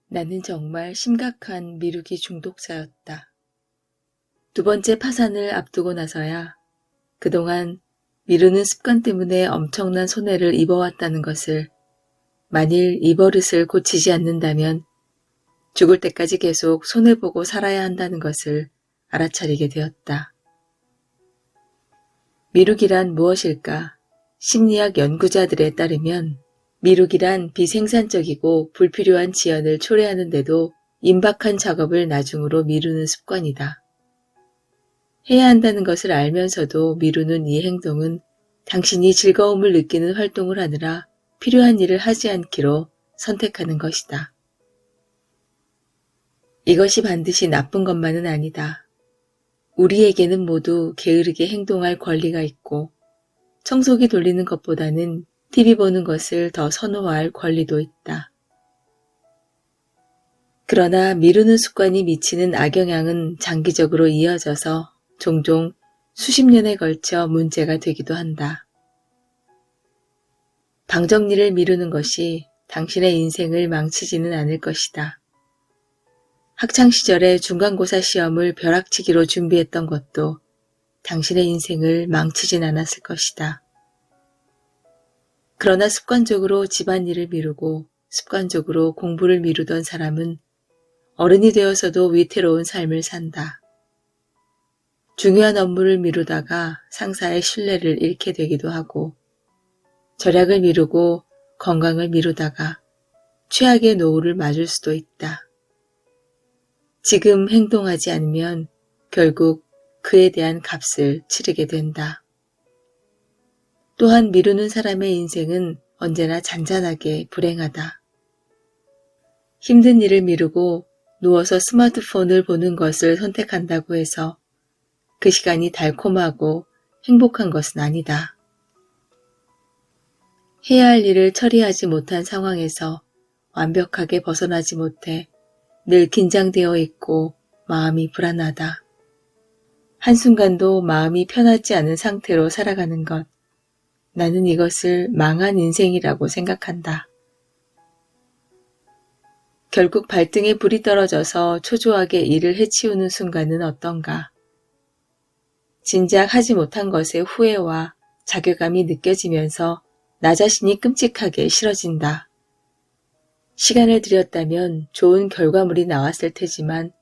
나는 정말 심각한 미루기 중독자였다. 두 번째 파산을 앞두고 나서야 그동안 미루는 습관 때문에 엄청난 손해를 입어왔다는 것을, 만일 이 버릇을 고치지 않는다면 죽을 때까지 계속 손해보고 살아야 한다는 것을 알아차리게 되었다. 미루기란 무엇일까? 심리학 연구자들에 따르면 미루기란 비생산적이고 불필요한 지연을 초래하는데도 임박한 작업을 나중으로 미루는 습관이다. 해야 한다는 것을 알면서도 미루는 이 행동은 당신이 즐거움을 느끼는 활동을 하느라 필요한 일을 하지 않기로 선택하는 것이다. 이것이 반드시 나쁜 것만은 아니다. 우리에게는 모두 게으르게 행동할 권리가 있고 청소기 돌리는 것보다는 TV 보는 것을 더 선호할 권리도 있다. 그러나 미루는 습관이 미치는 악영향은 장기적으로 이어져서 종종 수십 년에 걸쳐 문제가 되기도 한다. 방정리를 미루는 것이 당신의 인생을 망치지는 않을 것이다. 학창시절에 중간고사 시험을 벼락치기로 준비했던 것도 당신의 인생을 망치진 않았을 것이다. 그러나 습관적으로 집안일을 미루고 습관적으로 공부를 미루던 사람은 어른이 되어서도 위태로운 삶을 산다. 중요한 업무를 미루다가 상사의 신뢰를 잃게 되기도 하고, 절약을 미루고 건강을 미루다가 최악의 노후를 맞을 수도 있다. 지금 행동하지 않으면 결국 그에 대한 값을 치르게 된다. 또한 미루는 사람의 인생은 언제나 잔잔하게 불행하다. 힘든 일을 미루고 누워서 스마트폰을 보는 것을 선택한다고 해서 그 시간이 달콤하고 행복한 것은 아니다. 해야 할 일을 처리하지 못한 상황에서 완벽하게 벗어나지 못해 늘 긴장되어 있고 마음이 불안하다. 한순간도 마음이 편하지 않은 상태로 살아가는 것, 나는 이것을 망한 인생이라고 생각한다. 결국 발등에 불이 떨어져서 초조하게 일을 해치우는 순간은 어떤가? 진작 하지 못한 것의 후회와 자괴감이 느껴지면서 나 자신이 끔찍하게 싫어진다. 시간을 들였다면 좋은 결과물이 나왔을 테지만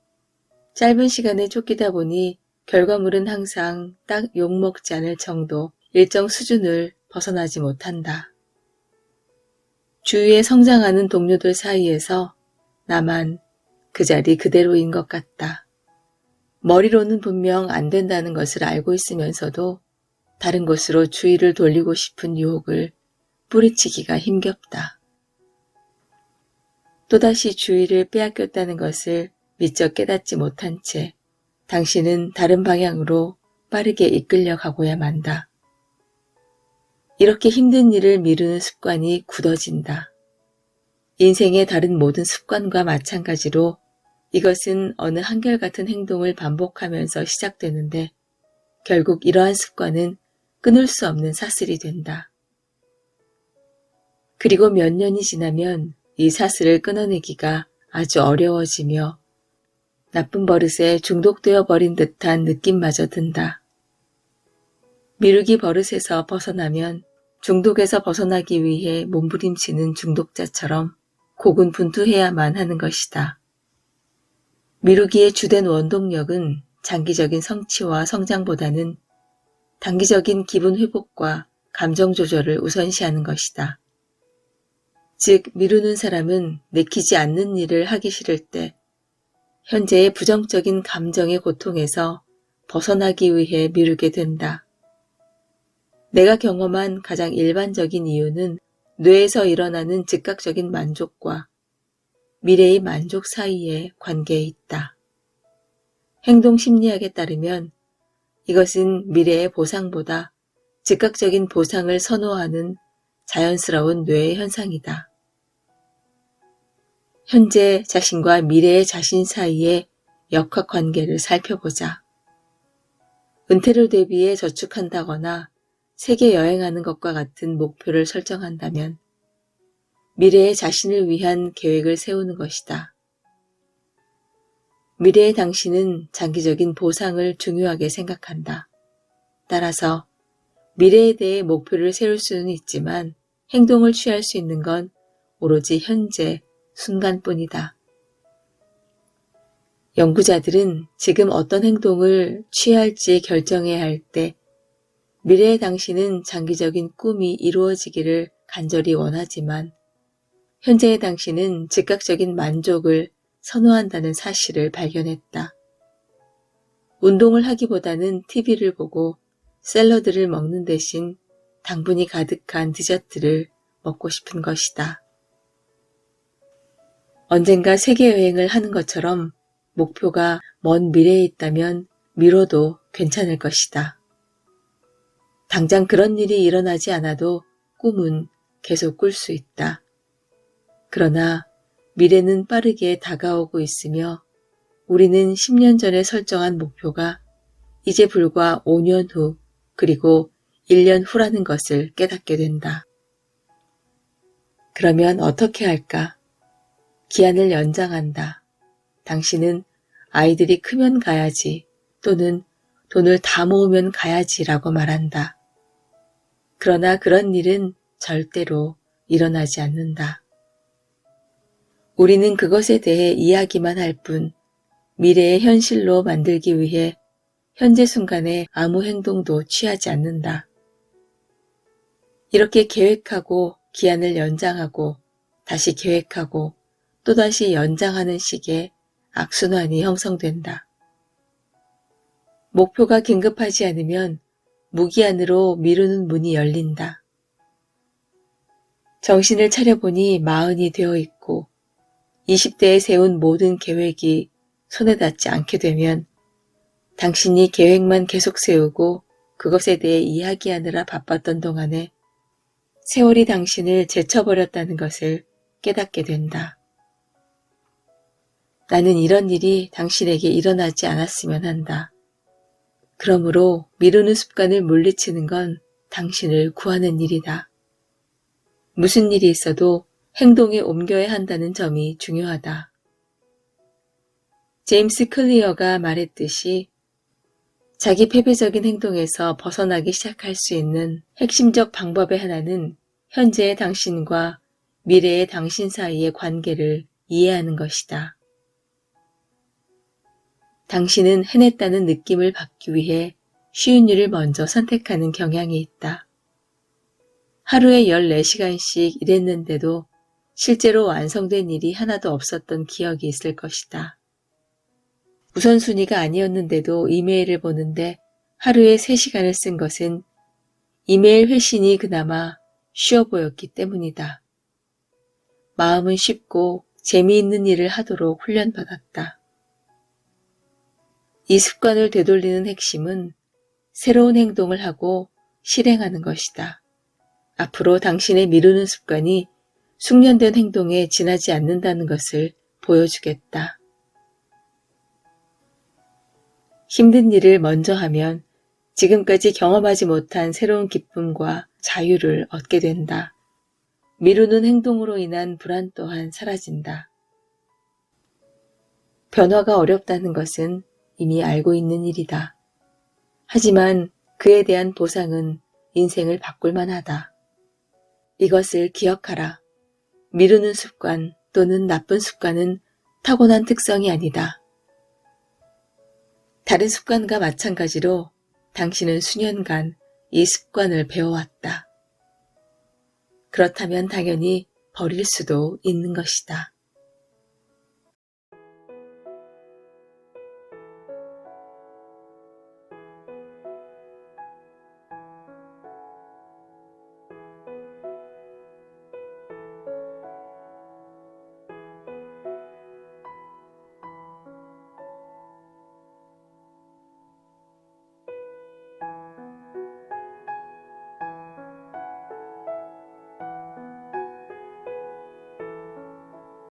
짧은 시간에 쫓기다 보니 결과물은 항상 딱 욕먹지 않을 정도 일정 수준을 벗어나지 못한다. 주위에 성장하는 동료들 사이에서 나만 그 자리 그대로인 것 같다. 머리로는 분명 안 된다는 것을 알고 있으면서도 다른 곳으로 주의를 돌리고 싶은 유혹을 뿌리치기가 힘겹다. 또다시 주의를 빼앗겼다는 것을 미처 깨닫지 못한 채 당신은 다른 방향으로 빠르게 이끌려 가고야 만다. 이렇게 힘든 일을 미루는 습관이 굳어진다. 인생의 다른 모든 습관과 마찬가지로 이것은 어느 한결같은 행동을 반복하면서 시작되는데 결국 이러한 습관은 끊을 수 없는 사슬이 된다. 그리고 몇 년이 지나면 이 사슬을 끊어내기가 아주 어려워지며 나쁜 버릇에 중독되어 버린 듯한 느낌마저 든다. 미루기 버릇에서 벗어나면 중독에서 벗어나기 위해 몸부림치는 중독자처럼 고군분투해야만 하는 것이다. 미루기의 주된 원동력은 장기적인 성취와 성장보다는 단기적인 기분 회복과 감정 조절을 우선시하는 것이다. 즉, 미루는 사람은 내키지 않는 일을 하기 싫을 때 현재의 부정적인 감정의 고통에서 벗어나기 위해 미루게 된다. 내가 경험한 가장 일반적인 이유는 뇌에서 일어나는 즉각적인 만족과 미래의 만족 사이의 관계에 있다. 행동 심리학에 따르면 이것은 미래의 보상보다 즉각적인 보상을 선호하는 자연스러운 뇌의 현상이다. 현재 자신과 미래의 자신 사이의 역학관계를 살펴보자. 은퇴를 대비해 저축한다거나 세계 여행하는 것과 같은 목표를 설정한다면 미래의 자신을 위한 계획을 세우는 것이다. 미래의 당신은 장기적인 보상을 중요하게 생각한다. 따라서 미래에 대해 목표를 세울 수는 있지만 행동을 취할 수 있는 건 오로지 현재, 순간뿐이다. 연구자들은 지금 어떤 행동을 취할지 결정해야 할 때 미래의 당신은 장기적인 꿈이 이루어지기를 간절히 원하지만 현재의 당신은 즉각적인 만족을 선호한다는 사실을 발견했다. 운동을 하기보다는 TV를 보고 샐러드를 먹는 대신 당분이 가득한 디저트를 먹고 싶은 것이다. 언젠가 세계 여행을 하는 것처럼 목표가 먼 미래에 있다면 미뤄도 괜찮을 것이다. 당장 그런 일이 일어나지 않아도 꿈은 계속 꿀 수 있다. 그러나 미래는 빠르게 다가오고 있으며 우리는 10년 전에 설정한 목표가 이제 불과 5년 후 그리고 1년 후라는 것을 깨닫게 된다. 그러면 어떻게 할까? 기한을 연장한다. 당신은 아이들이 크면 가야지 또는 돈을 다 모으면 가야지라고 말한다. 그러나 그런 일은 절대로 일어나지 않는다. 우리는 그것에 대해 이야기만 할 뿐 미래의 현실로 만들기 위해 현재 순간에 아무 행동도 취하지 않는다. 이렇게 계획하고 기한을 연장하고 다시 계획하고 또다시 연장하는 식의 악순환이 형성된다. 목표가 긴급하지 않으면 무기한으로 미루는 문이 열린다. 정신을 차려보니 40이 되어 있고 20대에 세운 모든 계획이 손에 닿지 않게 되면 당신이 계획만 계속 세우고 그것에 대해 이야기하느라 바빴던 동안에 세월이 당신을 제쳐버렸다는 것을 깨닫게 된다. 나는 이런 일이 당신에게 일어나지 않았으면 한다. 그러므로 미루는 습관을 물리치는 건 당신을 구하는 일이다. 무슨 일이 있어도 행동에 옮겨야 한다는 점이 중요하다. 제임스 클리어가 말했듯이 자기 패배적인 행동에서 벗어나기 시작할 수 있는 핵심적 방법의 하나는 현재의 당신과 미래의 당신 사이의 관계를 이해하는 것이다. 당신은 해냈다는 느낌을 받기 위해 쉬운 일을 먼저 선택하는 경향이 있다. 하루에 14시간씩 일했는데도 실제로 완성된 일이 하나도 없었던 기억이 있을 것이다. 우선순위가 아니었는데도 이메일을 보는데 하루에 3시간을 쓴 것은 이메일 회신이 그나마 쉬워 보였기 때문이다. 마음은 쉽고 재미있는 일을 하도록 훈련받았다. 이 습관을 되돌리는 핵심은 새로운 행동을 하고 실행하는 것이다. 앞으로 당신의 미루는 습관이 숙련된 행동에 지나지 않는다는 것을 보여주겠다. 힘든 일을 먼저 하면 지금까지 경험하지 못한 새로운 기쁨과 자유를 얻게 된다. 미루는 행동으로 인한 불안 또한 사라진다. 변화가 어렵다는 것은 이미 알고 있는 일이다. 하지만 그에 대한 보상은 인생을 바꿀 만하다. 이것을 기억하라. 미루는 습관 또는 나쁜 습관은 타고난 특성이 아니다. 다른 습관과 마찬가지로 당신은 수년간 이 습관을 배워왔다. 그렇다면 당연히 버릴 수도 있는 것이다.